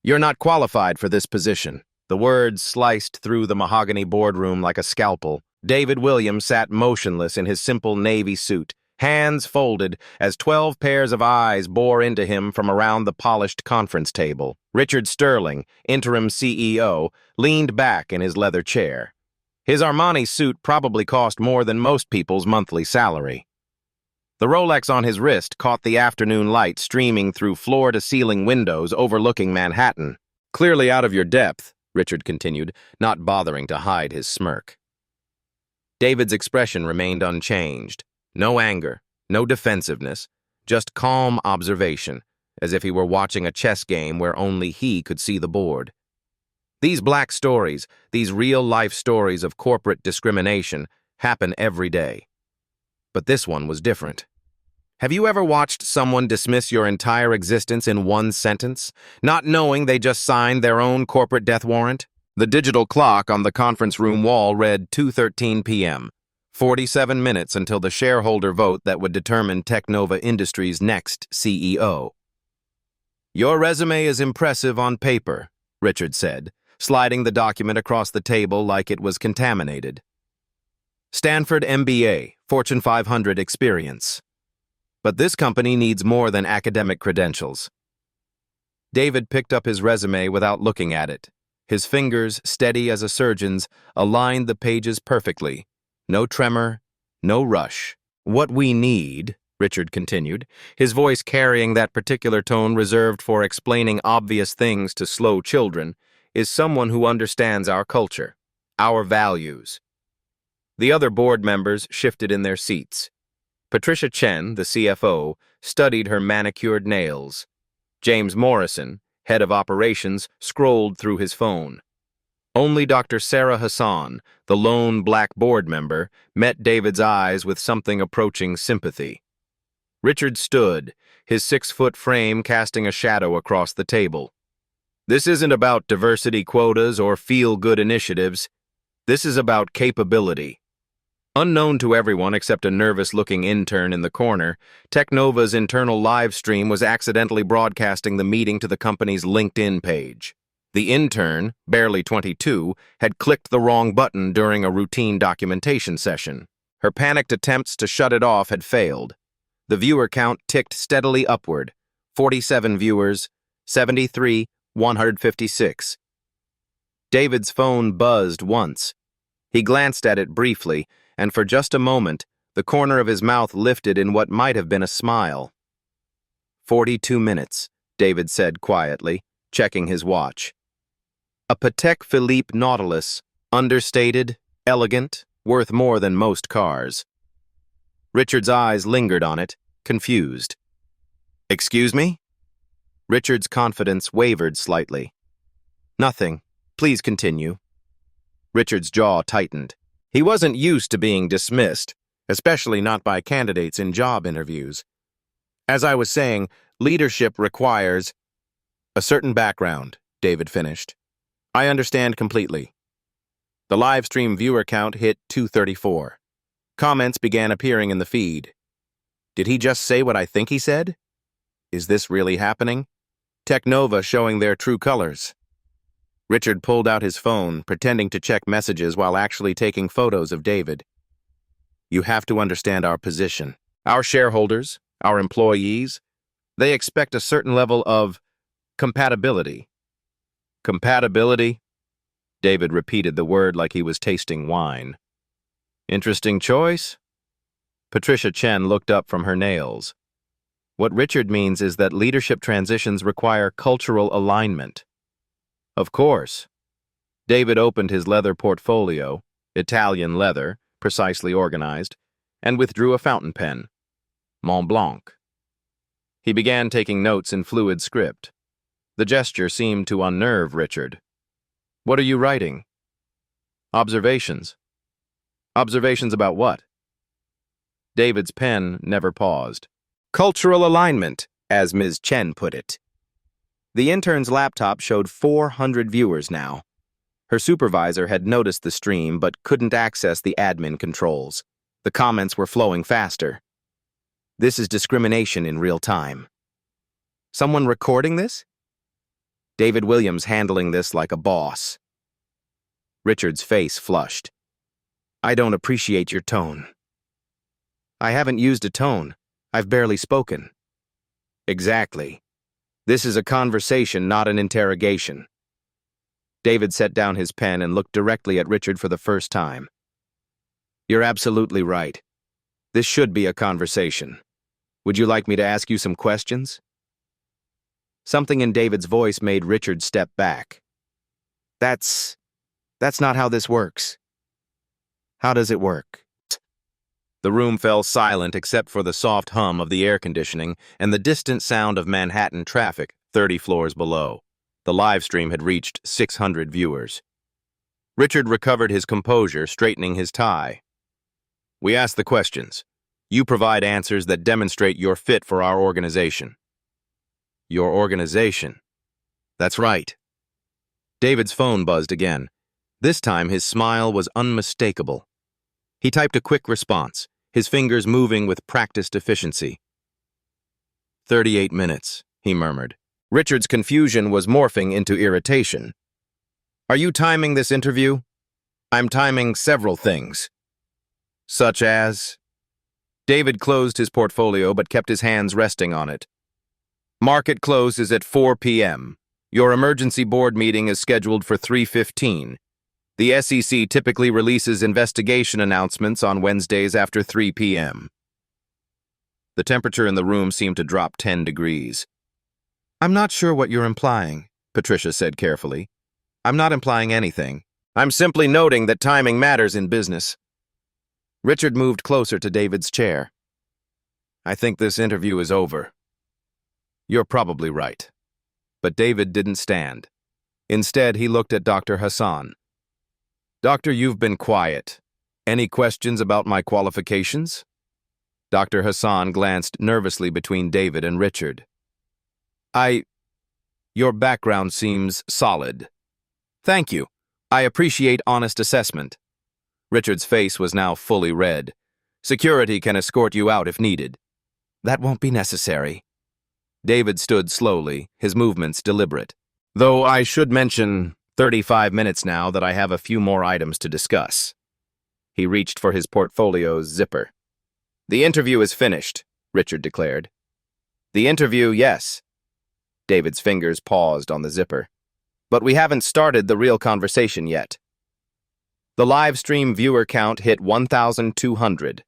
You're not qualified for this position. The words sliced through the mahogany boardroom like a scalpel. David Williams sat motionless in his simple navy suit, hands folded as 12 pairs of eyes bore into him from around the polished conference table. Richard Sterling, interim CEO, leaned back in his leather chair. His Armani suit probably cost more than most people's monthly salary. The Rolex on his wrist caught the afternoon light streaming through floor-to-ceiling windows overlooking Manhattan. "Clearly out of your depth," Richard continued, not bothering to hide his smirk. David's expression remained unchanged. No anger, no defensiveness, just calm observation, as if he were watching a chess game where only he could see the board. These black stories, these real-life stories of corporate discrimination, happen every day. But this one was different. Have you ever watched someone dismiss your entire existence in one sentence, not knowing they just signed their own corporate death warrant? The digital clock on the conference room wall read 2:13 p.m., 47 minutes until the shareholder vote that would determine Technova Industries' next CEO. "Your resume is impressive on paper," Richard said, sliding the document across the table like it was contaminated. "Stanford MBA, Fortune 500 experience. But this company needs more than academic credentials." David picked up his resume without looking at it. His fingers, steady as a surgeon's, aligned the pages perfectly. No tremor, no rush. "What we need," Richard continued, his voice carrying that particular tone reserved for explaining obvious things to slow children, "is someone who understands our culture, our values." The other board members shifted in their seats. Patricia Chen, the CFO, studied her manicured nails. James Morrison, head of operations, scrolled through his phone. Only Dr. Sarah Hassan, the lone black board member, met David's eyes with something approaching sympathy. Richard stood, his 6-foot frame casting a shadow across the table. "This isn't about diversity quotas or feel-good initiatives. This is about capability." Unknown to everyone except a nervous-looking intern in the corner, Technova's internal live stream was accidentally broadcasting the meeting to the company's LinkedIn page. The intern, barely 22, had clicked the wrong button during a routine documentation session. Her panicked attempts to shut it off had failed. The viewer count ticked steadily upward. 47 viewers, 73, 156. David's phone buzzed once. He glanced at it briefly, and for just a moment, the corner of his mouth lifted in what might have been a smile. 42 minutes, David said quietly, checking his watch. A Patek Philippe Nautilus, understated, elegant, worth more than most cars. Richard's eyes lingered on it, confused. "Excuse me?" Richard's confidence wavered slightly. "Nothing. Please continue." Richard's jaw tightened. He wasn't used to being dismissed, especially not by candidates in job interviews. "As I was saying, leadership requires a certain background," David finished. "I understand completely." The live stream viewer count hit 234. Comments began appearing in the feed. "Did he just say what I think he said? Is this really happening? Technova showing their true colors." Richard pulled out his phone, pretending to check messages while actually taking photos of David. "You have to understand our position. Our shareholders, our employees, they expect a certain level of compatibility." "Compatibility?" David repeated the word like he was tasting wine. "Interesting choice." Patricia Chen looked up from her nails. "What Richard means is that leadership transitions require cultural alignment." "Of course." David opened his leather portfolio, Italian leather, precisely organized, and withdrew a fountain pen. Mont Blanc. He began taking notes in fluid script. The gesture seemed to unnerve Richard. "What are you writing?" "Observations." "Observations about what?" David's pen never paused. "Cultural alignment, as Ms. Chen put it." The intern's laptop showed 400 viewers now. Her supervisor had noticed the stream but couldn't access the admin controls. The comments were flowing faster. "This is discrimination in real time." "Someone recording this?" David Williams handling this like a boss. Richard's face flushed. I don't appreciate your tone. I haven't used a tone. I've barely spoken. Exactly. This is a conversation, not an interrogation. David set down his pen and looked directly at Richard for the first time. You're absolutely right. This should be a conversation. Would you like me to ask you some questions? Something in David's voice made Richard step back. That's not how this works. How does it work? The room fell silent except for the soft hum of the air conditioning and the distant sound of Manhattan traffic 30 floors below. The live stream had reached 600 viewers. Richard recovered his composure, straightening his tie. We ask the questions. You provide answers that demonstrate your fit for our organization. Your organization? That's right. David's phone buzzed again. This time his smile was unmistakable. He typed a quick response, his fingers moving with practiced efficiency. 38 minutes, he murmured. Richard's confusion was morphing into irritation. Are you timing this interview? I'm timing several things. Such as? David closed his portfolio but kept his hands resting on it. Market close is at 4 p.m. Your emergency board meeting is scheduled for 3:15. The SEC typically releases investigation announcements on Wednesdays after 3 p.m. The temperature in the room seemed to drop 10 degrees. I'm not sure what you're implying, Patricia said carefully. I'm not implying anything. I'm simply noting that timing matters in business. Richard moved closer to David's chair. I think this interview is over. You're probably right. But David didn't stand. Instead, he looked at Dr. Hassan. Doctor, you've been quiet. Any questions about my qualifications? Dr. Hassan glanced nervously between David and Richard. Your background seems solid. Thank you. I appreciate honest assessment. Richard's face was now fully red. Security can escort you out if needed. That won't be necessary. David stood slowly, his movements deliberate. Though I should mention 35 minutes now that I have a few more items to discuss. He reached for his portfolio's zipper. The interview is finished, Richard declared. The interview, yes. David's fingers paused on the zipper. But we haven't started the real conversation yet. The live stream viewer count hit 1,200.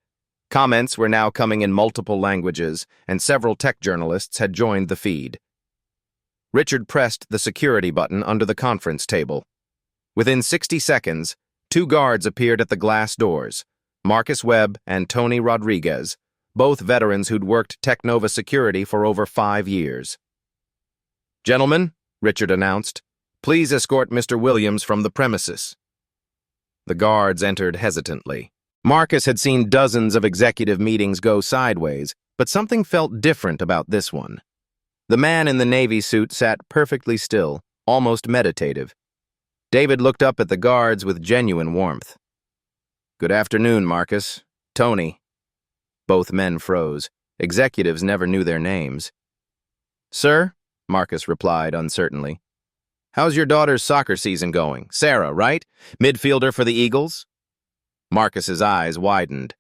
Comments were now coming in multiple languages, and several tech journalists had joined the feed. Richard pressed the security button under the conference table. Within 60 seconds, 2 guards appeared at the glass doors, Marcus Webb and Tony Rodriguez, both veterans who'd worked Technova security for over 5 years. Gentlemen, Richard announced, please escort Mr. Williams from the premises. The guards entered hesitantly. Marcus had seen dozens of executive meetings go sideways, but something felt different about this one. The man in the navy suit sat perfectly still, almost meditative. David looked up at the guards with genuine warmth. Good afternoon, Marcus. Tony. Both men froze. Executives never knew their names. Sir? Marcus replied uncertainly. How's your daughter's soccer season going? Sarah, right? Midfielder for the Eagles? Marcus's eyes widened.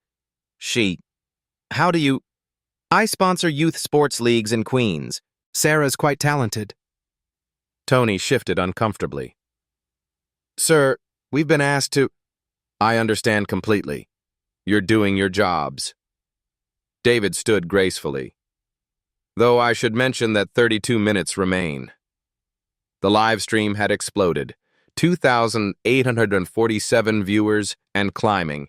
How do you... I sponsor youth sports leagues in Queens. Sarah's quite talented. Tony shifted uncomfortably. Sir, we've been asked to... I understand completely. You're doing your jobs. David stood gracefully. Though I should mention that 32 minutes remain. The live stream had exploded. 2,847 viewers and climbing.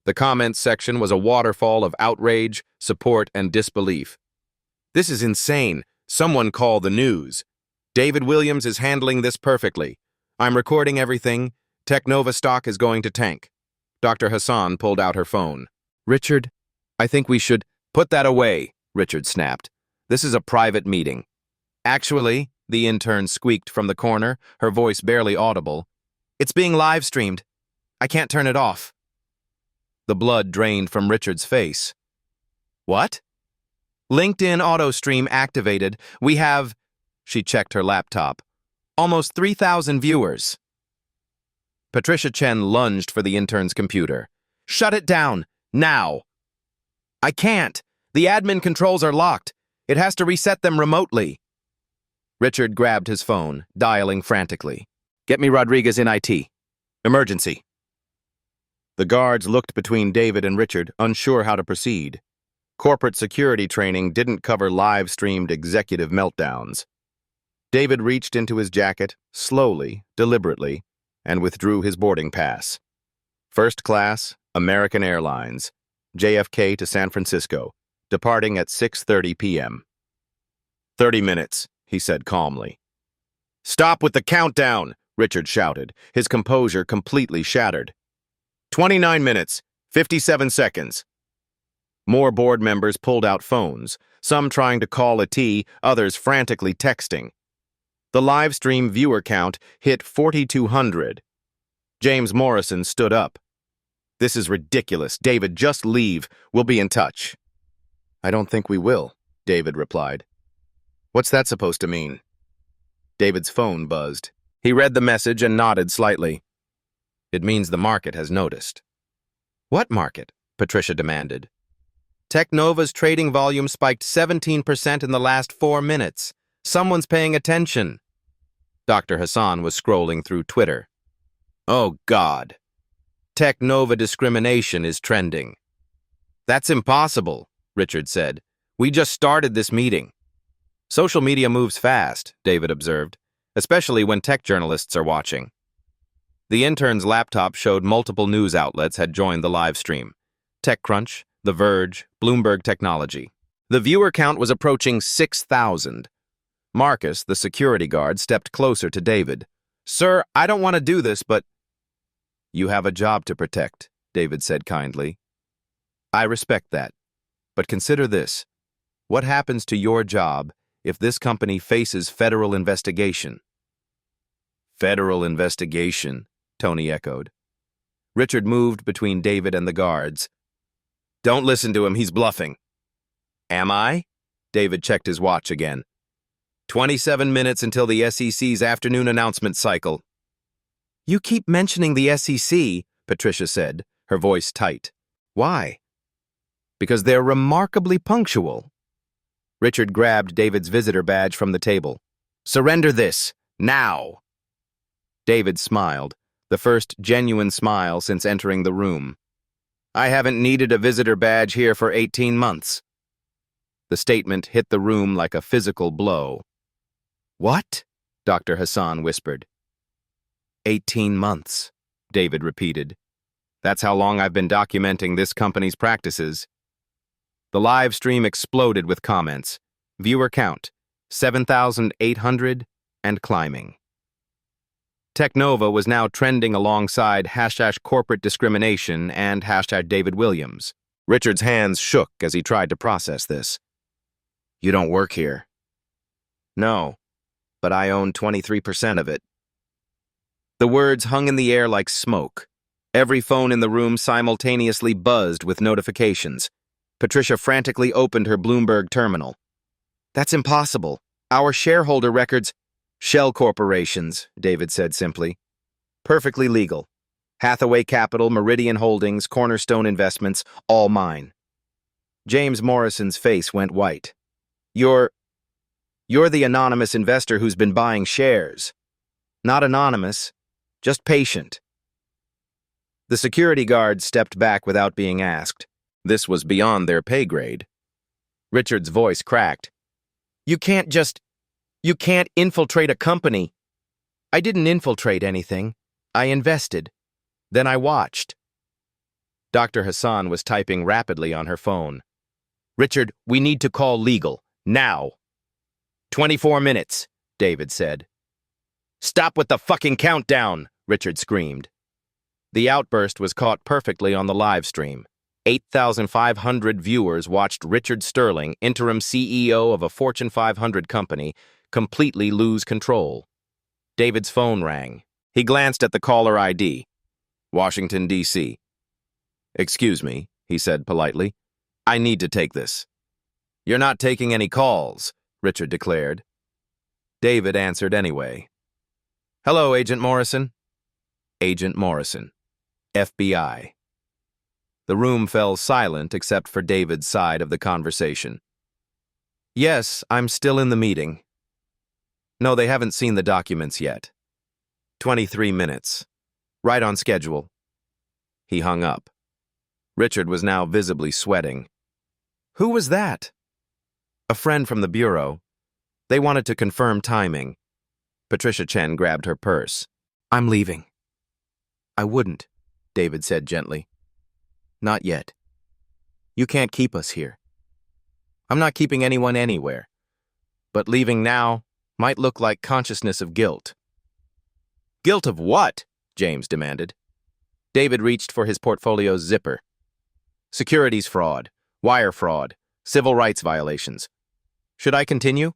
The comments section was a waterfall of outrage, support, and disbelief. This is insane. Someone call the news. David Williams is handling this perfectly. I'm recording everything. Technova stock is going to tank. Dr. Hassan pulled out her phone. Richard, I think we should... Put that away, Richard snapped. This is a private meeting. Actually, the intern squeaked from the corner, her voice barely audible. It's being live streamed. I can't turn it off. The blood drained from Richard's face. What? LinkedIn auto stream activated. We have... She checked her laptop. Almost 3,000 viewers. Patricia Chen lunged for the intern's computer. Shut it down, now. I can't. The admin controls are locked. It has to reset them remotely. Richard grabbed his phone, dialing frantically. Get me Rodriguez in IT. Emergency. The guards looked between David and Richard, unsure how to proceed. Corporate security training didn't cover live-streamed executive meltdowns. David reached into his jacket, slowly, deliberately, and withdrew his boarding pass. First class, American Airlines, JFK to San Francisco, departing at 6:30 p.m. 30 minutes, he said calmly. Stop with the countdown, Richard shouted, his composure completely shattered. 29 minutes, 57 seconds. More board members pulled out phones, some trying to call a T, others frantically texting. The live stream viewer count hit 4,200. James Morrison stood up. This is ridiculous. David, just leave. We'll be in touch. I don't think we will, David replied. What's that supposed to mean? David's phone buzzed. He read the message and nodded slightly. It means the market has noticed. What market? Patricia demanded. Technova's trading volume spiked 17% in the last 4 minutes. Someone's paying attention. Dr. Hassan was scrolling through Twitter. Oh, God. Technova discrimination is trending. That's impossible, Richard said. We just started this meeting. Social media moves fast, David observed, especially when tech journalists are watching. The intern's laptop showed multiple news outlets had joined the live stream. TechCrunch, The Verge, Bloomberg Technology. The viewer count was approaching 6,000. Marcus, the security guard, stepped closer to David. Sir, I don't want to do this, but... You have a job to protect, David said kindly. I respect that. But consider this. What happens to your job if this company faces federal investigation? Federal investigation, Tony echoed. Richard moved between David and the guards. Don't listen to him, he's bluffing. Am I? David checked his watch again. 27 minutes until the SEC's afternoon announcement cycle. You keep mentioning the SEC, Patricia said, her voice tight. Why? Because they're remarkably punctual. Richard grabbed David's visitor badge from the table. Surrender this, now. David smiled, the first genuine smile since entering the room. I haven't needed a visitor badge here for 18 months. The statement hit the room like a physical blow. What? Dr. Hassan whispered. 18 months, David repeated. That's how long I've been documenting this company's practices. The live stream exploded with comments. Viewer count, 7,800 and climbing. Technova was now trending alongside #corporate discrimination and #David Williams. Richard's hands shook as he tried to process this. You don't work here. No, but I own 23% of it. The words hung in the air like smoke. Every phone in the room simultaneously buzzed with notifications. Patricia frantically opened her Bloomberg terminal. That's impossible. Our shareholder records... Shell corporations, David said simply. Perfectly legal. Hathaway Capital, Meridian Holdings, Cornerstone Investments, all mine. James Morrison's face went white. You're the anonymous investor who's been buying shares. Not anonymous, just patient. The security guards stepped back without being asked. This was beyond their pay grade. Richard's voice cracked. You can't infiltrate a company. I didn't infiltrate anything. I invested. Then I watched. Dr. Hassan was typing rapidly on her phone. Richard, we need to call legal. Now. 24 minutes, David said. Stop with the fucking countdown, Richard screamed. The outburst was caught perfectly on the live stream. 8,500 viewers watched Richard Sterling, interim CEO of a Fortune 500 company, completely lose control. David's phone rang. He glanced at the caller ID. Washington, D.C. Excuse me, he said politely. I need to take this. You're not taking any calls, Richard declared. David answered anyway. Hello, Agent Morrison. Agent Morrison, FBI. The room fell silent except for David's side of the conversation. Yes, I'm still in the meeting. No, they haven't seen the documents yet. 23 minutes. Right on schedule. He hung up. Richard was now visibly sweating. Who was that? A friend from the bureau. They wanted to confirm timing. Patricia Chen grabbed her purse. I'm leaving. I wouldn't, David said gently. Not yet. You can't keep us here. I'm not keeping anyone anywhere. But leaving now might look like consciousness of guilt. Guilt of what? James demanded. David reached for his portfolio's zipper. Securities fraud, wire fraud, civil rights violations. Should I continue?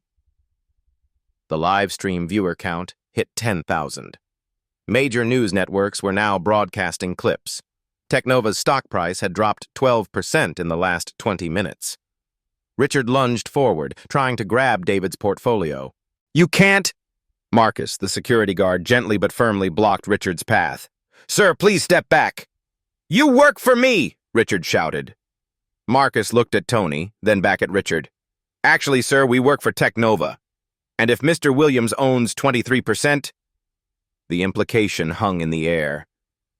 The live stream viewer count hit 10,000. Major news networks were now broadcasting clips. Technova's stock price had dropped 12% in the last 20 minutes. Richard lunged forward, trying to grab David's portfolio. You can't! Marcus, the security guard, gently but firmly blocked Richard's path. Sir, please step back. You work for me, Richard shouted. Marcus looked at Tony, then back at Richard. Actually, sir, we work for Technova. And if Mr. Williams owns 23%... The implication hung in the air.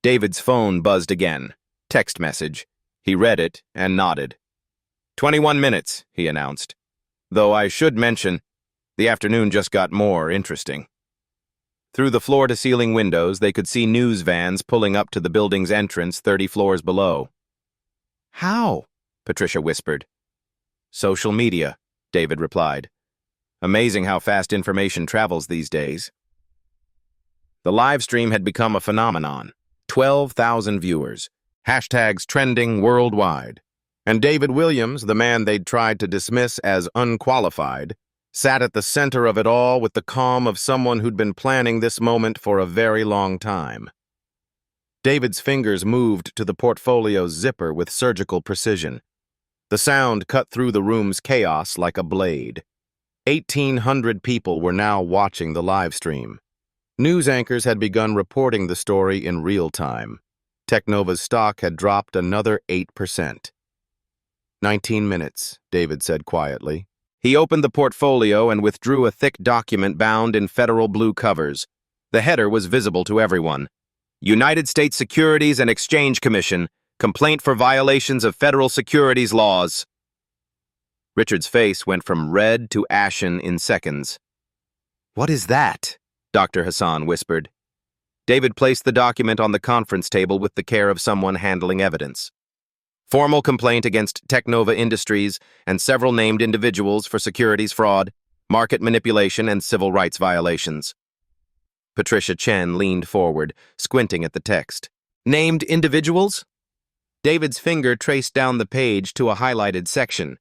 David's phone buzzed again. Text message. He read it and nodded. 21 minutes, he announced. Though I should mention, the afternoon just got more interesting. Through the floor-to-ceiling windows, they could see news vans pulling up to the building's entrance 30 floors below. How? Patricia whispered. Social media, David replied. Amazing how fast information travels these days. The live stream had become a phenomenon. 12,000 viewers. Hashtags trending worldwide. And David Williams, the man they'd tried to dismiss as unqualified, sat at the center of it all with the calm of someone who'd been planning this moment for a very long time. David's fingers moved to the portfolio's zipper with surgical precision. The sound cut through the room's chaos like a blade. 1,800 people were now watching the live stream. News anchors had begun reporting the story in real time. Technova's stock had dropped another 8%. 19 minutes, David said quietly. He opened the portfolio and withdrew a thick document bound in federal blue covers. The header was visible to everyone. United States Securities and Exchange Commission, complaint for violations of federal securities laws. Richard's face went from red to ashen in seconds. What is that? Dr. Hassan whispered. David placed the document on the conference table with the care of someone handling evidence. Formal complaint against Technova Industries and several named individuals for securities fraud, market manipulation, and civil rights violations. Patricia Chen leaned forward, squinting at the text. Named individuals? David's finger traced down the page to a highlighted section.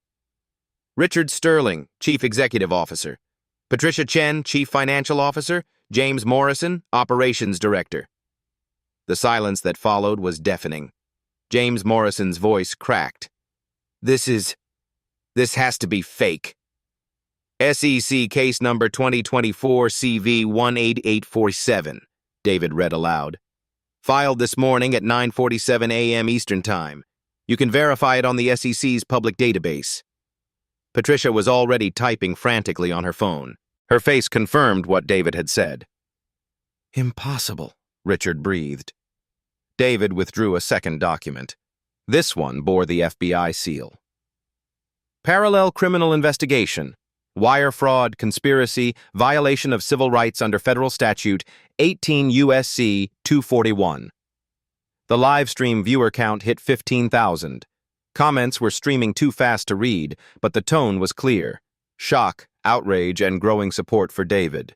Richard Sterling, Chief Executive Officer. Patricia Chen, Chief Financial Officer. James Morrison, Operations Director. The silence that followed was deafening. James Morrison's voice cracked. This has to be fake. SEC case number 2024 CV 18847, David read aloud. Filed this morning at 9:47 a.m. Eastern Time. You can verify it on the SEC's public database. Patricia was already typing frantically on her phone. Her face confirmed what David had said. Impossible, Richard breathed. David withdrew a second document. This one bore the FBI seal. Parallel criminal investigation. Wire fraud, conspiracy, violation of civil rights under federal statute 18 U.S.C. 241. The live stream viewer count hit 15,000. Comments were streaming too fast to read, but the tone was clear. Shock, outrage, and growing support for David.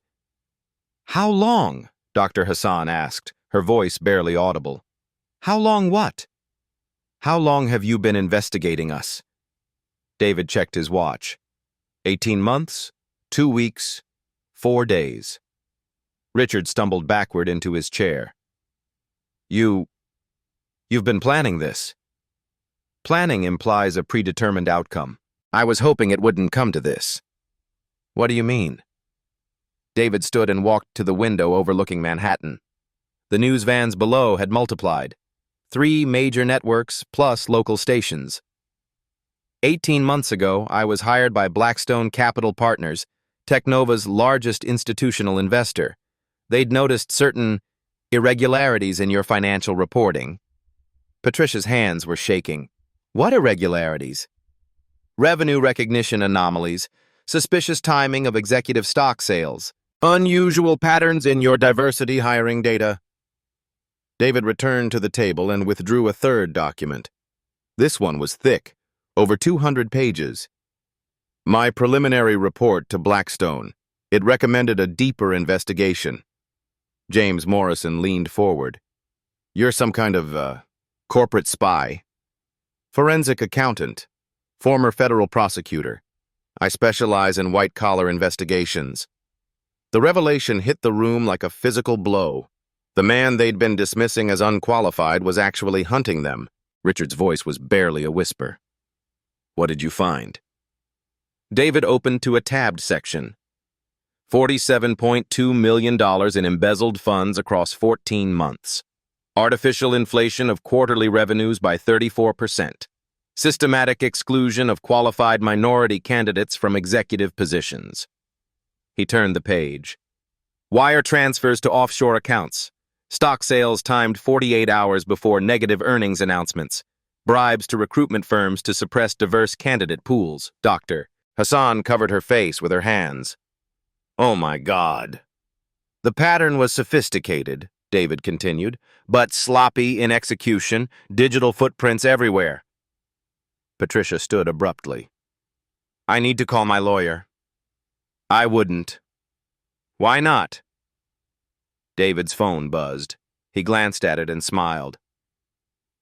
How long? Dr. Hassan asked, her voice barely audible. How long what? How long have you been investigating us? David checked his watch. 18 months, 2 weeks, 4 days. Richard stumbled backward into his chair. You've been planning this. Planning implies a predetermined outcome. I was hoping it wouldn't come to this. What do you mean? David stood and walked to the window overlooking Manhattan. The news vans below had multiplied. 3 major networks plus local stations. 18 months ago, I was hired by Blackstone Capital Partners, Technova's largest institutional investor. They'd noticed certain irregularities in your financial reporting. Patricia's hands were shaking. What irregularities? Revenue recognition anomalies, suspicious timing of executive stock sales, unusual patterns in your diversity hiring data. David returned to the table and withdrew a third document. This one was thick, over 200 pages. My preliminary report to Blackstone. It recommended a deeper investigation. James Morrison leaned forward. You're some kind of, corporate spy. Forensic accountant. Former federal prosecutor. I specialize in white-collar investigations. The revelation hit the room like a physical blow. The man they'd been dismissing as unqualified was actually hunting them. Richard's voice was barely a whisper. What did you find? David opened to a tabbed section. $47.2 million in embezzled funds across 14 months. Artificial inflation of quarterly revenues by 34%. Systematic exclusion of qualified minority candidates from executive positions. He turned the page. Wire transfers to offshore accounts. Stock sales timed 48 hours before negative earnings announcements. Bribes to recruitment firms to suppress diverse candidate pools. Dr. Hassan covered her face with her hands. Oh my God. The pattern was sophisticated, David continued, but sloppy in execution, digital footprints everywhere. Patricia stood abruptly. I need to call my lawyer. I wouldn't. Why not? David's phone buzzed. He glanced at it and smiled.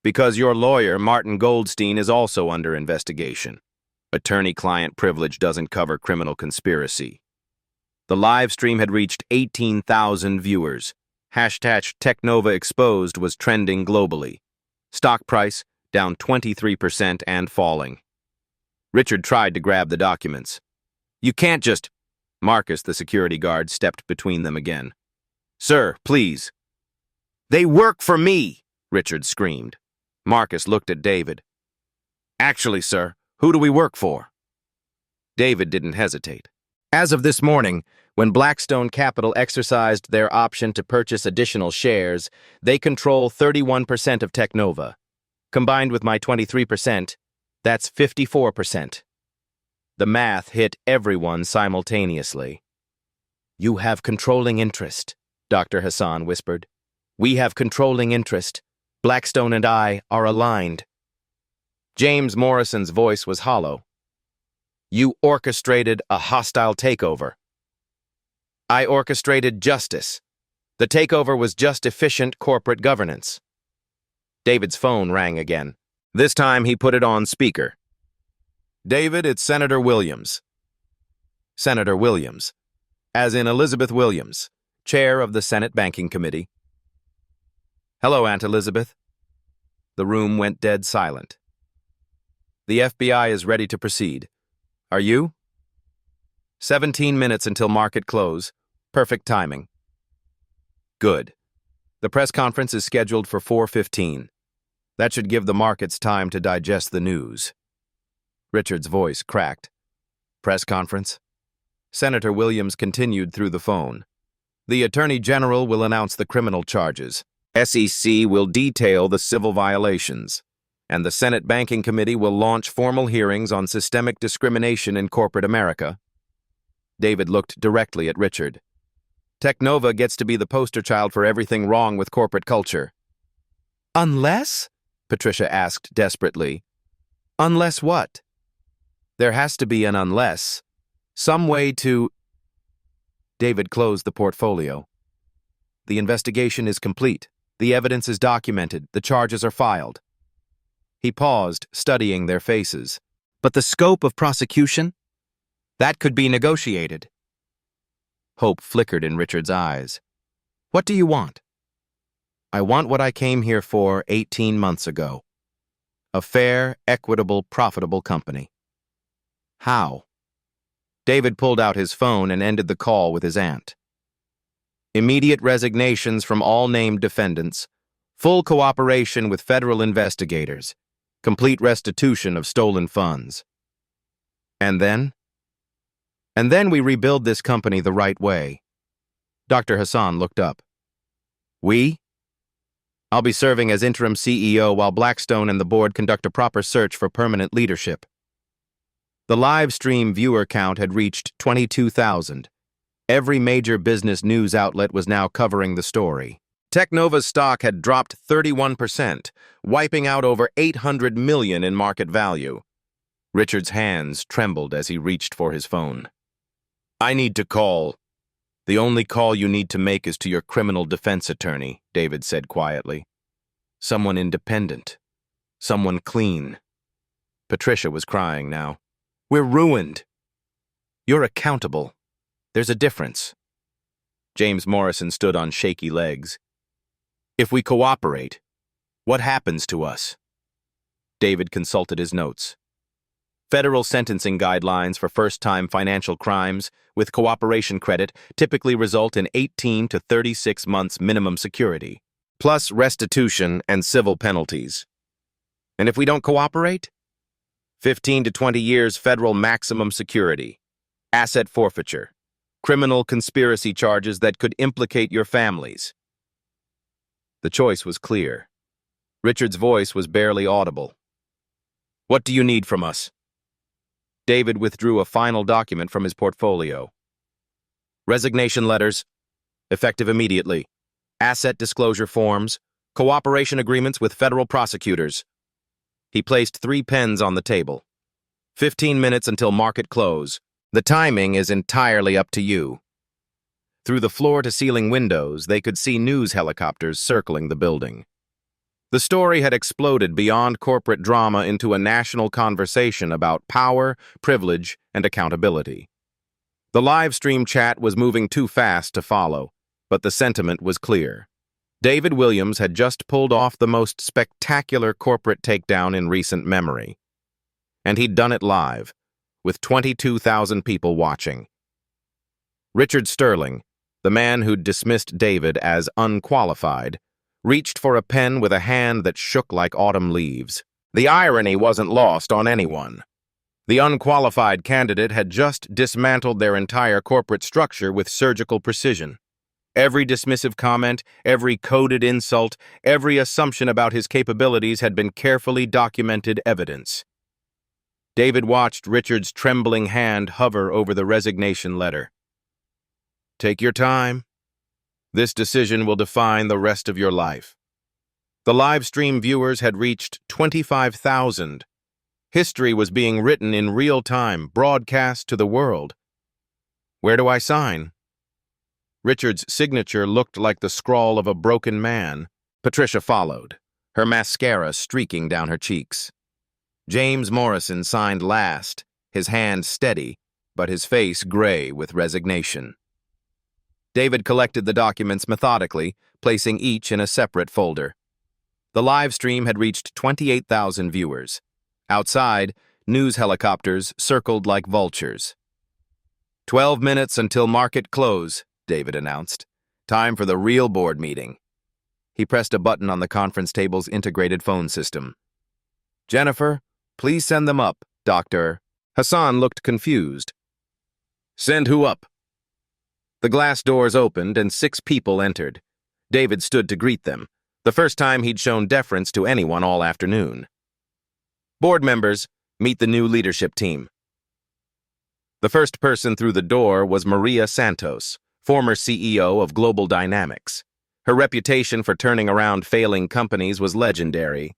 Because your lawyer, Martin Goldstein, is also under investigation. Attorney-client privilege doesn't cover criminal conspiracy. The live stream had reached 18,000 viewers. Hashtag Technova Exposed was trending globally. Stock price down 23% and falling. Richard tried to grab the documents. You can't just... Marcus, the security guard, stepped between them again. Sir, please. They work for me, Richard screamed. Marcus looked at David. Actually, sir, who do we work for? David didn't hesitate. As of this morning, when Blackstone Capital exercised their option to purchase additional shares, they control 31% of Technova. Combined with my 23%, that's 54%. The math hit everyone simultaneously. You have controlling interest, Dr. Hassan whispered. We have controlling interest. Blackstone and I are aligned. James Morrison's voice was hollow. You orchestrated a hostile takeover. I orchestrated justice. The takeover was just efficient corporate governance. David's phone rang again. This time he put it on speaker. David, it's Senator Williams. Senator Williams. As in Elizabeth Williams, chair of the Senate Banking Committee. Hello, Aunt Elizabeth. The room went dead silent. The FBI is ready to proceed. Are you? 17 minutes until market close. Perfect timing. Good. The press conference is scheduled for 4:15. That should give the markets time to digest the news. Richard's voice cracked. Press conference? Senator Williams continued through the phone. The Attorney General will announce the criminal charges. SEC will detail the civil violations. And the Senate Banking Committee will launch formal hearings on systemic discrimination in corporate America. David looked directly at Richard. Technova gets to be the poster child for everything wrong with corporate culture. Unless? Patricia asked desperately. Unless what? There has to be an unless. Some way to... David closed the portfolio. The investigation is complete. The evidence is documented. The charges are filed. He paused, studying their faces. But the scope of prosecution? That could be negotiated. Hope flickered in Richard's eyes. What do you want? I want what I came here for 18 months ago. A fair, equitable, profitable company. How? David pulled out his phone and ended the call with his aunt. Immediate resignations from all named defendants, full cooperation with federal investigators, complete restitution of stolen funds. And then? And then we rebuild this company the right way. Dr. Hassan looked up. We? I'll be serving as interim CEO while Blackstone and the board conduct a proper search for permanent leadership. The live stream viewer count had reached 22,000. Every major business news outlet was now covering the story. Technova's stock had dropped 31%, wiping out over $800 million in market value. Richard's hands trembled as he reached for his phone. I need to call. The only call you need to make is to your criminal defense attorney, David said quietly. Someone independent. Someone clean. Patricia was crying now. We're ruined. You're accountable. There's a difference. James Morrison stood on shaky legs. If we cooperate, what happens to us? David consulted his notes. Federal sentencing guidelines for first-time financial crimes with cooperation credit typically result in 18 to 36 months minimum security, plus restitution and civil penalties. And if we don't cooperate? 15 to 20 years federal maximum security, asset forfeiture, criminal conspiracy charges that could implicate your families. The choice was clear. Richard's voice was barely audible. What do you need from us? David withdrew a final document from his portfolio. Resignation letters, effective immediately. Asset disclosure forms, cooperation agreements with federal prosecutors. He placed 3 pens on the table. 15 minutes until market close. The timing is entirely up to you. Through the floor-to-ceiling windows, they could see news helicopters circling the building. The story had exploded beyond corporate drama into a national conversation about power, privilege, and accountability. The live stream chat was moving too fast to follow, but the sentiment was clear. David Williams had just pulled off the most spectacular corporate takedown in recent memory. And he'd done it live, with 22,000 people watching. Richard Sterling, the man who'd dismissed David as unqualified, reached for a pen with a hand that shook like autumn leaves. The irony wasn't lost on anyone. The unqualified candidate had just dismantled their entire corporate structure with surgical precision. Every dismissive comment, every coded insult, every assumption about his capabilities had been carefully documented evidence. David watched Richard's trembling hand hover over the resignation letter. Take your time. This decision will define the rest of your life. The live stream viewers had reached 25,000. History was being written in real time, broadcast to the world. Where do I sign? Richard's signature looked like the scrawl of a broken man. Patricia followed, her mascara streaking down her cheeks. James Morrison signed last, his hand steady, but his face gray with resignation. David collected the documents methodically, placing each in a separate folder. The live stream had reached 28,000 viewers. Outside, news helicopters circled like vultures. 12 minutes until market close, David announced. Time for the real board meeting. He pressed a button on the conference table's integrated phone system. Jennifer, please send them up, Dr. Hassan looked confused. Send who up? The glass doors opened and 6 people entered. David stood to greet them, the first time he'd shown deference to anyone all afternoon. Board members, meet the new leadership team. The first person through the door was Maria Santos, former CEO of Global Dynamics. Her reputation for turning around failing companies was legendary.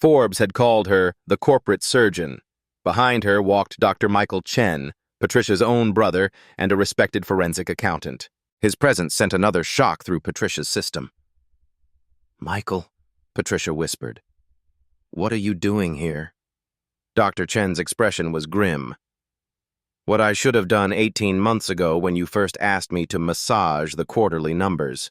Forbes had called her the corporate surgeon. Behind her walked Dr. Michael Chen, Patricia's own brother and a respected forensic accountant. His presence sent another shock through Patricia's system. Michael, Patricia whispered. What are you doing here? Dr. Chen's expression was grim. What I should have done 18 months ago when you first asked me to massage the quarterly numbers.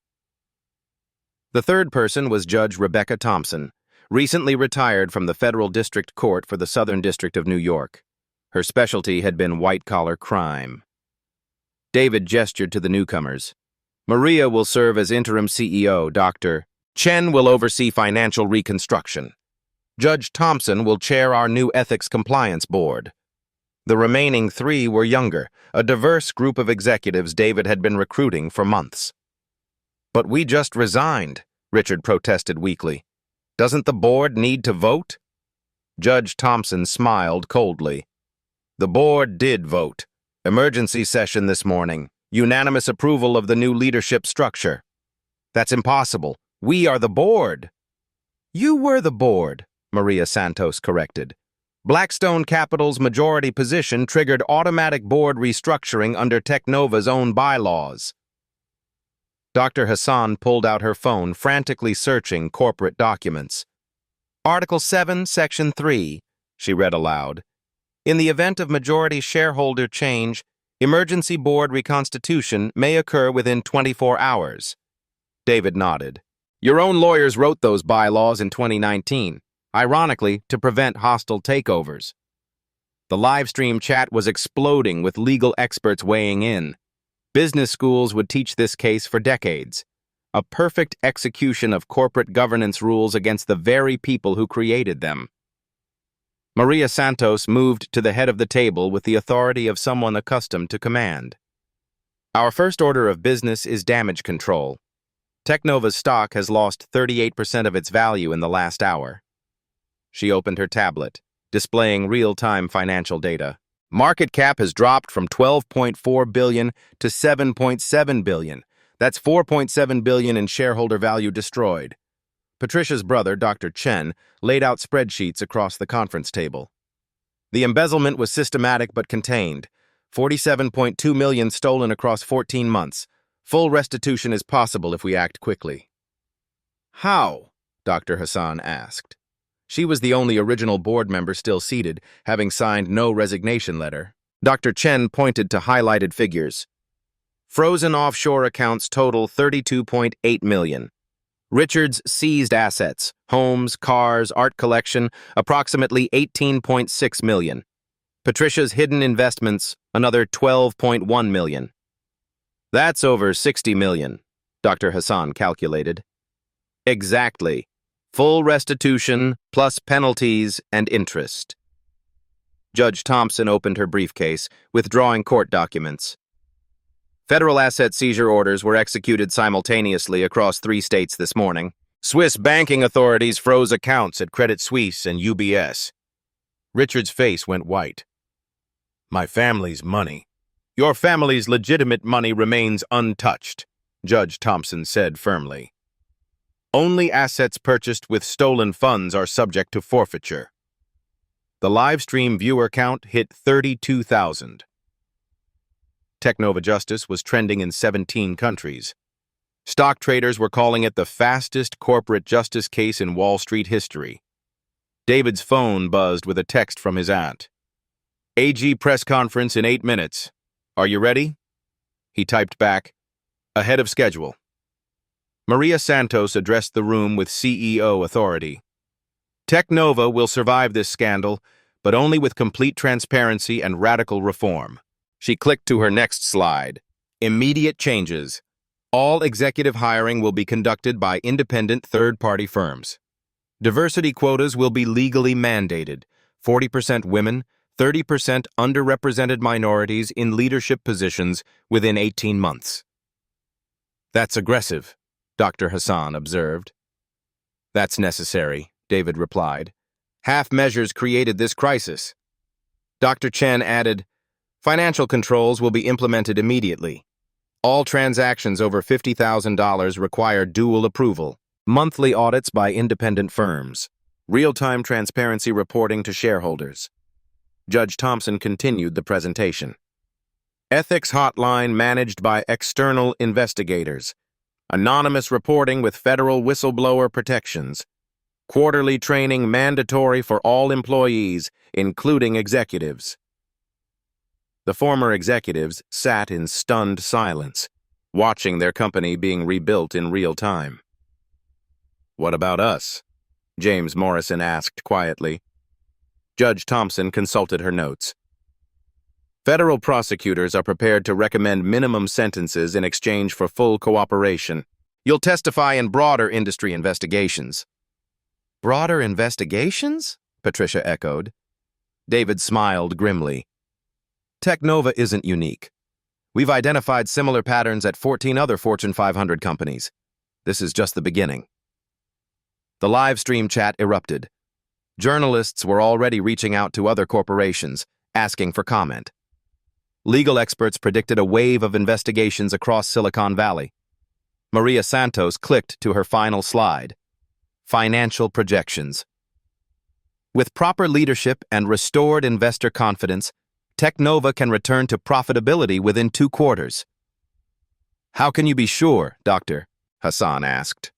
The third person was Judge Rebecca Thompson, recently retired from the Federal District Court for the Southern District of New York. Her specialty had been white-collar crime. David gestured to the newcomers. Maria will serve as interim CEO, Dr. Chen will oversee financial reconstruction. Judge Thompson will chair our new ethics compliance board. The remaining three were younger, a diverse group of executives David had been recruiting for months. But we just resigned, Richard protested weakly. Doesn't the board need to vote? Judge Thompson smiled coldly. The board did vote. Emergency session this morning. Unanimous approval of the new leadership structure. That's impossible. We are the board. You were the board, Maria Santos corrected. Blackstone Capital's majority position triggered automatic board restructuring under Technova's own bylaws. Dr. Hassan pulled out her phone, frantically searching corporate documents. Article 7, Section 3, she read aloud. In the event of majority shareholder change, emergency board reconstitution may occur within 24 hours. David nodded. Your own lawyers wrote those bylaws in 2019, ironically, to prevent hostile takeovers. The live stream chat was exploding with legal experts weighing in. Business schools would teach this case for decades. A perfect execution of corporate governance rules against the very people who created them. Maria Santos moved to the head of the table with the authority of someone accustomed to command. Our first order of business is damage control. Technova's stock has lost 38% of its value in the last hour. She opened her tablet, displaying real-time financial data. Market cap has dropped from $12.4 billion to $7.7 billion. That's $4.7 billion in shareholder value destroyed. Patricia's brother, Dr. Chen, laid out spreadsheets across the conference table. The embezzlement was systematic but contained. $47.2 million stolen across 14 months. Full restitution is possible if we act quickly. How? Dr. Hassan asked. She was the only original board member still seated, having signed no resignation letter. Dr. Chen pointed to highlighted figures. Frozen offshore accounts total $32.8 million. Richard's seized assets, homes, cars, art collection, approximately $18.6 million. Patricia's hidden investments, another $12.1 million. That's over $60 million, Dr. Hassan calculated. Exactly. Full restitution, plus penalties and interest. Judge Thompson opened her briefcase, withdrawing court documents. Federal asset seizure orders were executed simultaneously across 3 states this morning. Swiss banking authorities froze accounts at Credit Suisse and UBS. Richard's face went white. My family's money. Your family's legitimate money remains untouched, Judge Thompson said firmly. Only assets purchased with stolen funds are subject to forfeiture. The live stream viewer count hit 32,000. Technova justice was trending in 17 countries. Stock traders were calling it the fastest corporate justice case in Wall Street history. David's phone buzzed with a text from his aunt. AG press conference in 8 minutes. Are you ready? He typed back, ahead of schedule. Maria Santos addressed the room with CEO authority. Technova will survive this scandal, but only with complete transparency and radical reform. She clicked to her next slide. Immediate changes. All executive hiring will be conducted by independent third-party firms. Diversity quotas will be legally mandated. 40% women, 30% underrepresented minorities in leadership positions within 18 months. That's aggressive, Dr. Hassan observed. That's necessary, David replied. Half measures created this crisis. Dr. Chen added, financial controls will be implemented immediately. All transactions over $50,000 require dual approval. Monthly audits by independent firms. Real-time transparency reporting to shareholders. Judge Thompson continued the presentation. Ethics hotline managed by external investigators. Anonymous reporting with federal whistleblower protections. Quarterly training mandatory for all employees, including executives. The former executives sat in stunned silence, watching their company being rebuilt in real time. What about us? James Morrison asked quietly. Judge Thompson consulted her notes. Federal prosecutors are prepared to recommend minimum sentences in exchange for full cooperation. You'll testify in broader industry investigations. Broader investigations? Patricia echoed. David smiled grimly. Technova isn't unique. We've identified similar patterns at 14 other Fortune 500 companies. This is just the beginning. The live stream chat erupted. Journalists were already reaching out to other corporations, asking for comment. Legal experts predicted a wave of investigations across Silicon Valley. Maria Santos clicked to her final slide. Financial projections. With proper leadership and restored investor confidence, Technova can return to profitability within 2 quarters. How can you be sure, Doctor? Hassan asked.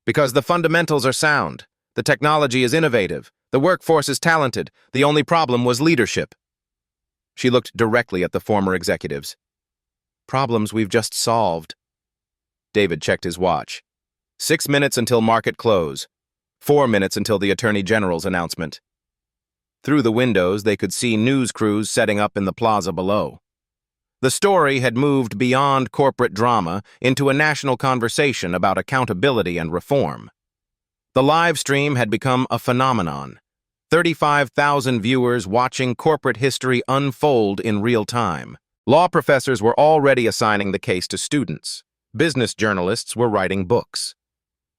Because the fundamentals are sound. The technology is innovative. The workforce is talented. The only problem was leadership. She looked directly at the former executives. Problems we've just solved. David checked his watch. 6 minutes until market close. 4 minutes until the Attorney General's announcement. Through the windows, they could see news crews setting up in the plaza below. The story had moved beyond corporate drama into a national conversation about accountability and reform. The live stream had become a phenomenon. 35,000 viewers watching corporate history unfold in real time. Law professors were already assigning the case to students. Business journalists were writing books.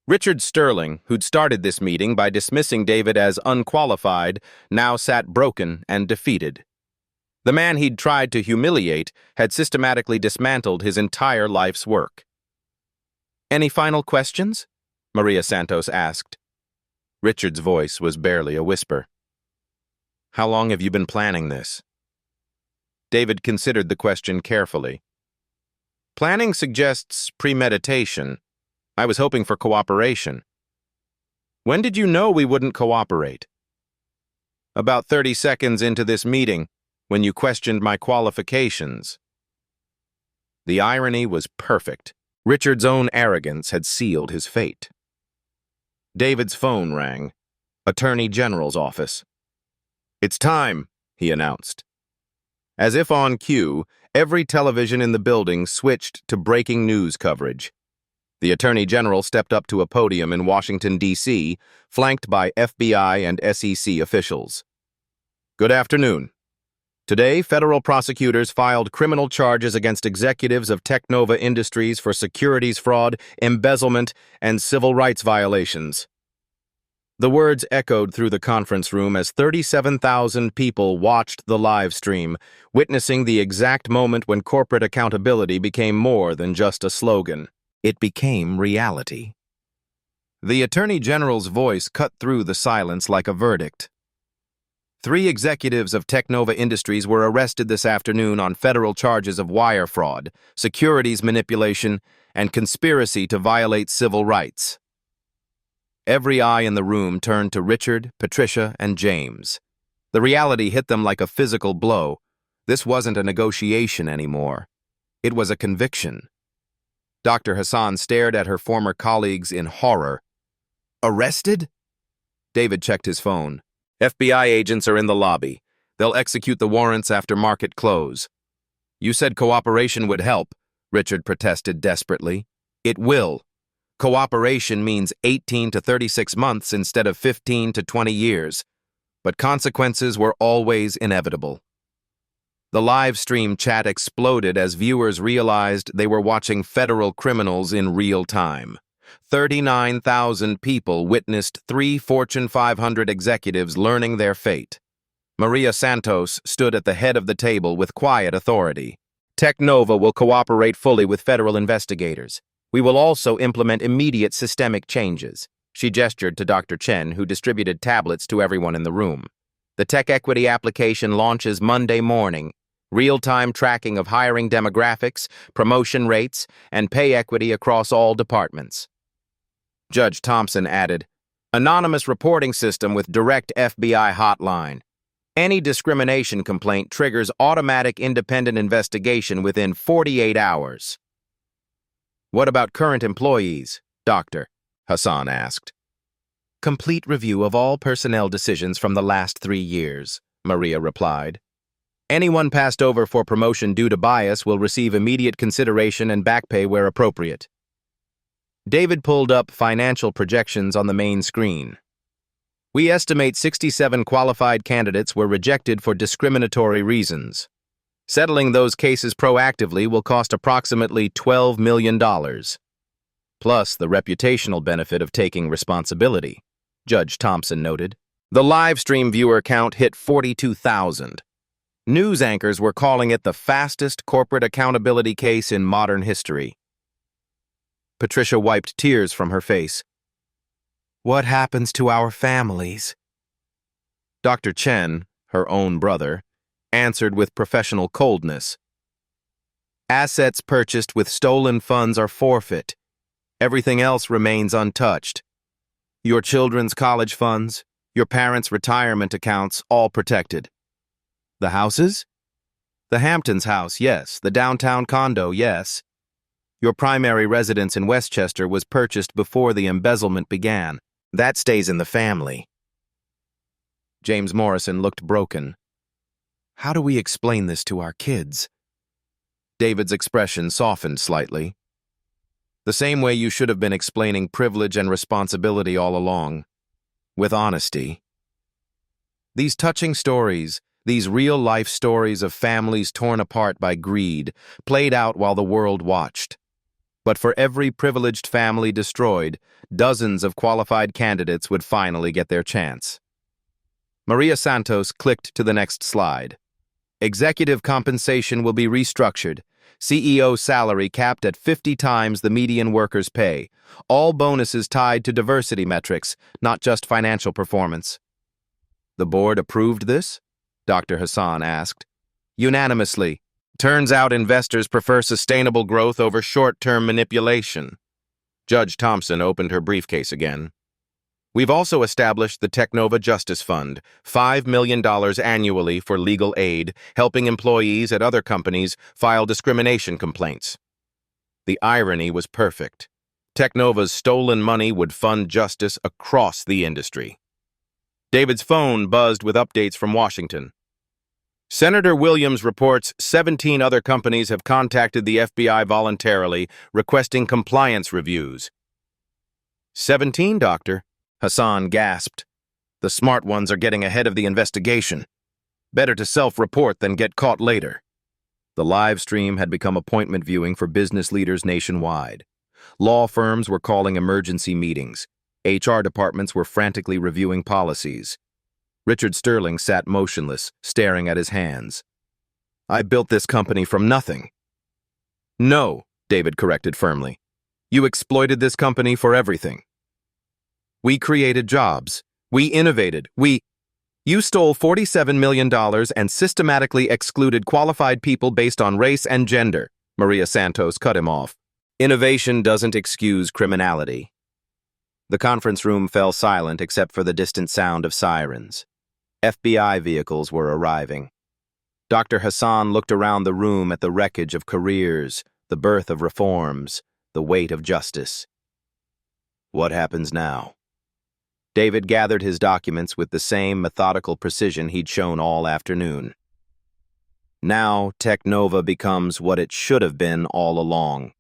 Richard Sterling, who'd started this meeting by dismissing David as unqualified, now sat broken and defeated. The man he'd tried to humiliate had systematically dismantled his entire life's work. "Any final questions?" Maria Santos asked. Richard's voice was barely a whisper. "How long have you been planning this?" David considered the question carefully. "Planning suggests premeditation. I was hoping for cooperation." "When did you know we wouldn't cooperate?" "About 30 seconds into this meeting, when you questioned my qualifications." The irony was perfect. Richard's own arrogance had sealed his fate. David's phone rang. Attorney General's office. "It's time," he announced. As if on cue, every television in the building switched to breaking news coverage. The Attorney General stepped up to a podium in Washington, D.C., flanked by FBI and SEC officials. "Good afternoon. Today, federal prosecutors filed criminal charges against executives of Technova Industries for securities fraud, embezzlement, and civil rights violations." The words echoed through the conference room as 37,000 people watched the live stream, witnessing the exact moment when corporate accountability became more than just a slogan. It became reality. The Attorney General's voice cut through the silence like a verdict. 3 executives of Technova Industries were arrested this afternoon on federal charges of wire fraud, securities manipulation, and conspiracy to violate civil rights. Every eye in the room turned to Richard, Patricia, and James. The reality hit them like a physical blow. This wasn't a negotiation anymore. It was a conviction. Dr. Hassan stared at her former colleagues in horror. "Arrested?" David checked his phone. "FBI agents are in the lobby. They'll execute the warrants after market close." "You said cooperation would help," Richard protested desperately. "It will. Cooperation means 18 to 36 months instead of 15 to 20 years. But consequences were always inevitable." The live stream chat exploded as viewers realized they were watching federal criminals in real time. 39,000 people witnessed 3 Fortune 500 executives learning their fate. Maria Santos stood at the head of the table with quiet authority. "Technova will cooperate fully with federal investigators. We will also implement immediate systemic changes." She gestured to Dr. Chen, who distributed tablets to everyone in the room. "The tech equity application launches Monday morning. Real-time tracking of hiring demographics, promotion rates, and pay equity across all departments." Judge Thompson added, "Anonymous reporting system with direct FBI hotline. Any discrimination complaint triggers automatic independent investigation within 48 hours." "What about current employees, Doctor?" Hassan asked. "Complete review of all personnel decisions from the last 3 years," Maria replied. Anyone passed over for promotion due to bias will receive immediate consideration and back pay where appropriate. David pulled up financial projections on the main screen. We estimate 67 qualified candidates were rejected for discriminatory reasons. Settling those cases proactively will cost approximately $12 million. Plus the reputational benefit of taking responsibility, Judge Thompson noted. The live stream viewer count hit 42,000. News anchors were calling it the fastest corporate accountability case in modern history. Patricia wiped tears from her face. What happens to our families? Dr. Chen, her own brother, answered with professional coldness. Assets purchased with stolen funds are forfeit. Everything else remains untouched. Your children's college funds, your parents' retirement accounts, all protected. The houses? The Hamptons house, yes. The downtown condo, yes. Your primary residence in Westchester was purchased before the embezzlement began. That stays in the family. James Morrison looked broken. How do we explain this to our kids? David's expression softened slightly. The same way you should have been explaining privilege and responsibility all along. With honesty. These touching stories, these real-life stories of families torn apart by greed, played out while the world watched. But for every privileged family destroyed, dozens of qualified candidates would finally get their chance. Maria Santos clicked to the next slide. Executive compensation will be restructured. CEO salary capped at 50 times the median worker's pay. All bonuses tied to diversity metrics, not just financial performance. The board approved this? Dr. Hassan asked. Unanimously. Turns out investors prefer sustainable growth over short-term manipulation. Judge Thompson opened her briefcase again. We've also established the Technova Justice Fund, $5 million annually for legal aid, helping employees at other companies file discrimination complaints. The irony was perfect. Technova's stolen money would fund justice across the industry. David's phone buzzed with updates from Washington. Senator Williams reports 17 other companies have contacted the FBI voluntarily, requesting compliance reviews. 17, Doctor? Hassan gasped. The smart ones are getting ahead of the investigation. Better to self-report than get caught later. The live stream had become appointment viewing for business leaders nationwide. Law firms were calling emergency meetings. HR departments were frantically reviewing policies. Richard Sterling sat motionless, staring at his hands. I built this company from nothing. No, David corrected firmly. You exploited this company for everything. We created jobs. We innovated. You stole $47 million and systematically excluded qualified people based on race and gender. Maria Santos cut him off. Innovation doesn't excuse criminality. The conference room fell silent except for the distant sound of sirens. FBI vehicles were arriving. Dr. Hassan looked around the room at the wreckage of careers, the birth of reforms, the weight of justice. What happens now? David gathered his documents with the same methodical precision he'd shown all afternoon. Now, Technova becomes what it should have been all along.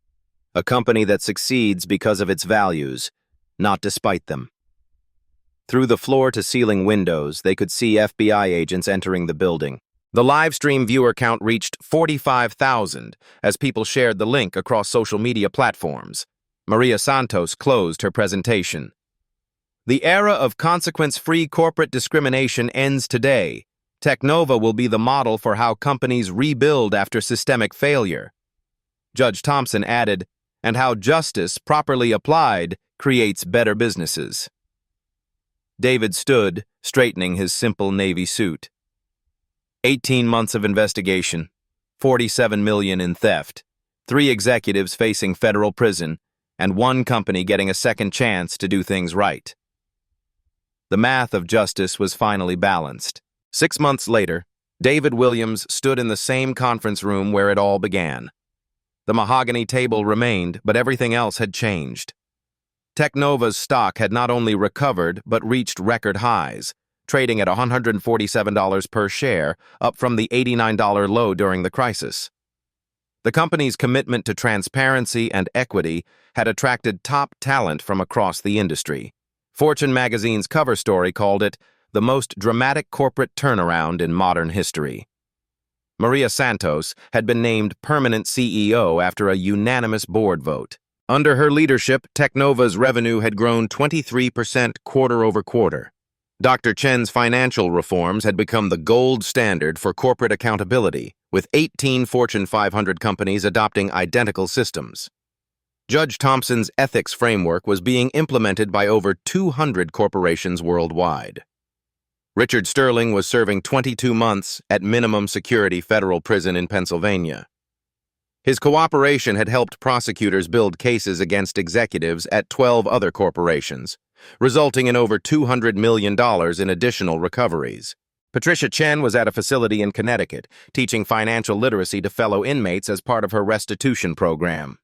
A company that succeeds because of its values, not despite them. Through the floor-to-ceiling windows, they could see FBI agents entering the building. The live stream viewer count reached 45,000 as people shared the link across social media platforms. Maria Santos closed her presentation. The era of consequence-free corporate discrimination ends today. Technova will be the model for how companies rebuild after systemic failure. Judge Thompson added, and how justice, properly applied, creates better businesses. David stood, straightening his simple navy suit. 18 months of investigation, $47 million in theft, 3 executives facing federal prison, and 1 company getting a second chance to do things right. The math of justice was finally balanced. 6 months later, David Williams stood in the same conference room where it all began. The mahogany table remained, but everything else had changed. Technova's stock had not only recovered, but reached record highs, trading at $147 per share, up from the $89 low during the crisis. The company's commitment to transparency and equity had attracted top talent from across the industry. Fortune magazine's cover story called it the most dramatic corporate turnaround in modern history. Maria Santos had been named permanent CEO after a unanimous board vote. Under her leadership, Technova's revenue had grown 23% quarter-over-quarter. Dr. Chen's financial reforms had become the gold standard for corporate accountability, with 18 Fortune 500 companies adopting identical systems. Judge Thompson's ethics framework was being implemented by over 200 corporations worldwide. Richard Sterling was serving 22 months at minimum security federal prison in Pennsylvania. His cooperation had helped prosecutors build cases against executives at 12 other corporations, resulting in over $200 million in additional recoveries. Patricia Chen was at a facility in Connecticut, teaching financial literacy to fellow inmates as part of her restitution program.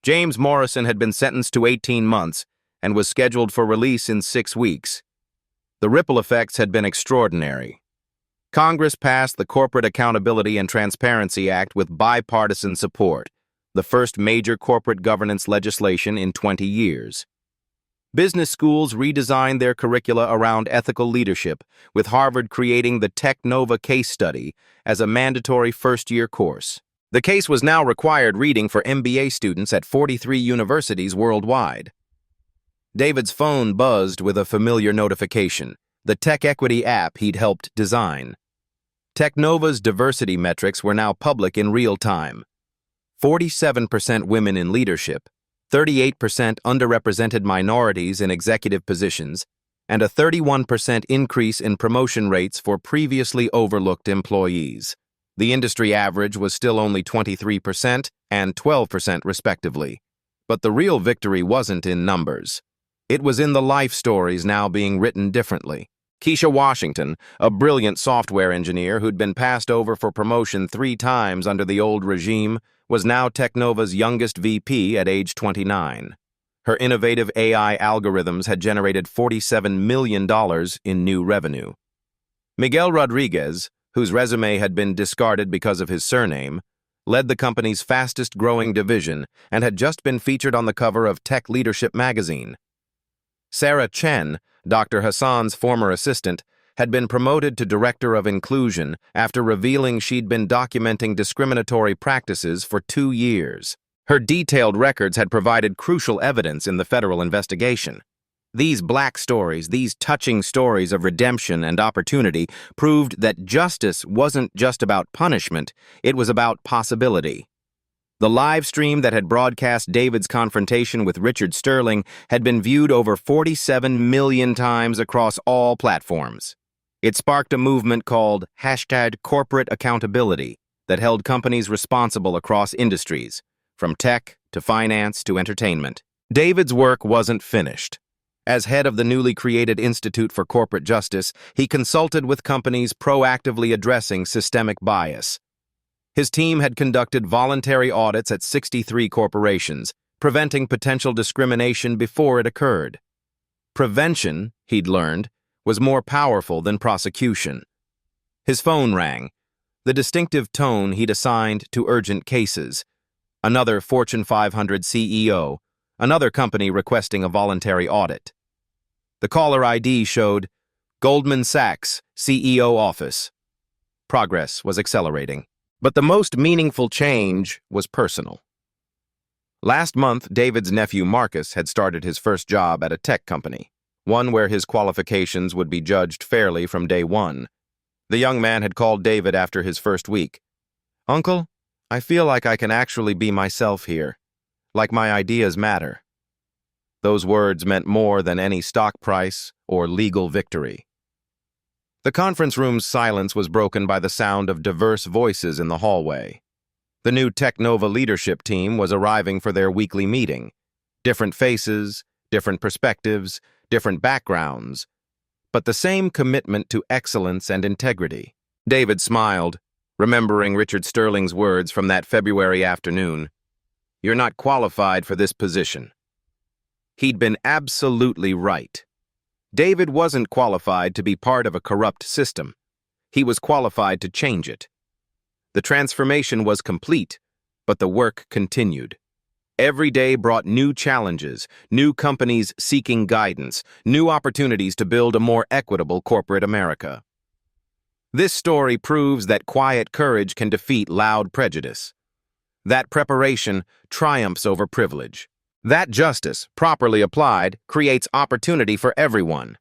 James Morrison had been sentenced to 18 months and was scheduled for release in 6 weeks. The ripple effects had been extraordinary. Congress passed the Corporate Accountability and Transparency Act with bipartisan support, the first major corporate governance legislation in 20 years. Business schools redesigned their curricula around ethical leadership, with Harvard creating the Technova case study as a mandatory first-year course. The case was now required reading for MBA students at 43 universities worldwide. David's phone buzzed with a familiar notification, the tech equity app he'd helped design. Technova's diversity metrics were now public in real time. 47% women in leadership, 38% underrepresented minorities in executive positions, and a 31% increase in promotion rates for previously overlooked employees. The industry average was still only 23% and 12% respectively. But the real victory wasn't in numbers. It was in the life stories now being written differently. Keisha Washington, a brilliant software engineer who'd been passed over for promotion 3 times under the old regime, was now Technova's youngest VP at age 29. Her innovative AI algorithms had generated $47 million in new revenue. Miguel Rodriguez, whose resume had been discarded because of his surname, led the company's fastest-growing division and had just been featured on the cover of Tech Leadership magazine. Sarah Chen, Dr. Hassan's former assistant, had been promoted to Director of Inclusion after revealing she'd been documenting discriminatory practices for 2 years. Her detailed records had provided crucial evidence in the federal investigation. These black stories, these touching stories of redemption and opportunity, proved that justice wasn't just about punishment, it was about possibility. The live stream that had broadcast David's confrontation with Richard Sterling had been viewed over 47 million times across all platforms. It sparked a movement called #CorporateAccountability that held companies responsible across industries, from tech to finance to entertainment. David's work wasn't finished. As head of the newly created Institute for Corporate Justice, he consulted with companies proactively addressing systemic bias. His team had conducted voluntary audits at 63 corporations, preventing potential discrimination before it occurred. Prevention, he'd learned, was more powerful than prosecution. His phone rang, the distinctive tone he'd assigned to urgent cases. Another Fortune 500 CEO, another company requesting a voluntary audit. The caller ID showed Goldman Sachs, CEO office. Progress was accelerating. But the most meaningful change was personal. Last month, David's nephew Marcus had started his first job at a tech company, one where his qualifications would be judged fairly from day one. The young man had called David after his first week. "Uncle, I feel like I can actually be myself here, like my ideas matter." Those words meant more than any stock price or legal victory. The conference room's silence was broken by the sound of diverse voices in the hallway. The new Technova leadership team was arriving for their weekly meeting. Different faces, different perspectives, different backgrounds, but the same commitment to excellence and integrity. David smiled, remembering Richard Sterling's words from that February afternoon. "You're not qualified for this position." He'd been absolutely right. David wasn't qualified to be part of a corrupt system. He was qualified to change it. The transformation was complete, but the work continued. Every day brought new challenges, new companies seeking guidance, new opportunities to build a more equitable corporate America. This story proves that quiet courage can defeat loud prejudice. That preparation triumphs over privilege. That justice, properly applied, creates opportunity for everyone.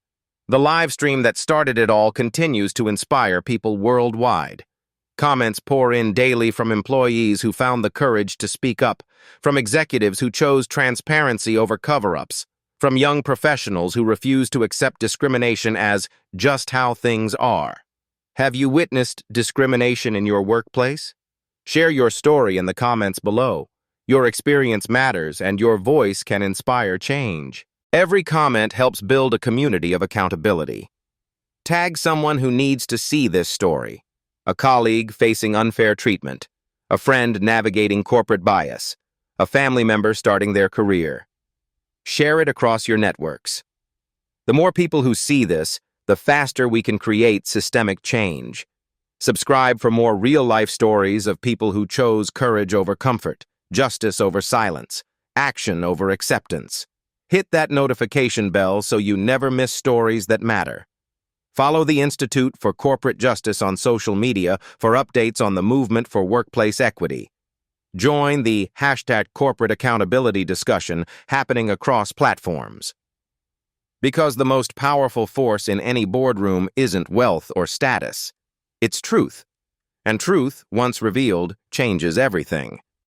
The live stream that started it all continues to inspire people worldwide. Comments pour in daily from employees who found the courage to speak up, from executives who chose transparency over cover-ups, from young professionals who refuse to accept discrimination as just how things are. Have you witnessed discrimination in your workplace? Share your story in the comments below. Your experience matters, and your voice can inspire change. Every comment helps build a community of accountability. Tag someone who needs to see this story. A colleague facing unfair treatment, a friend navigating corporate bias, a family member starting their career. Share it across your networks. The more people who see this, the faster we can create systemic change. Subscribe for more real-life stories of people who chose courage over comfort, justice over silence, action over acceptance. Hit that notification bell so you never miss stories that matter. Follow the Institute for Corporate Justice on social media for updates on the movement for workplace equity. Join the #corporate accountability discussion happening across platforms. Because the most powerful force in any boardroom isn't wealth or status. It's truth. And truth, once revealed, changes everything.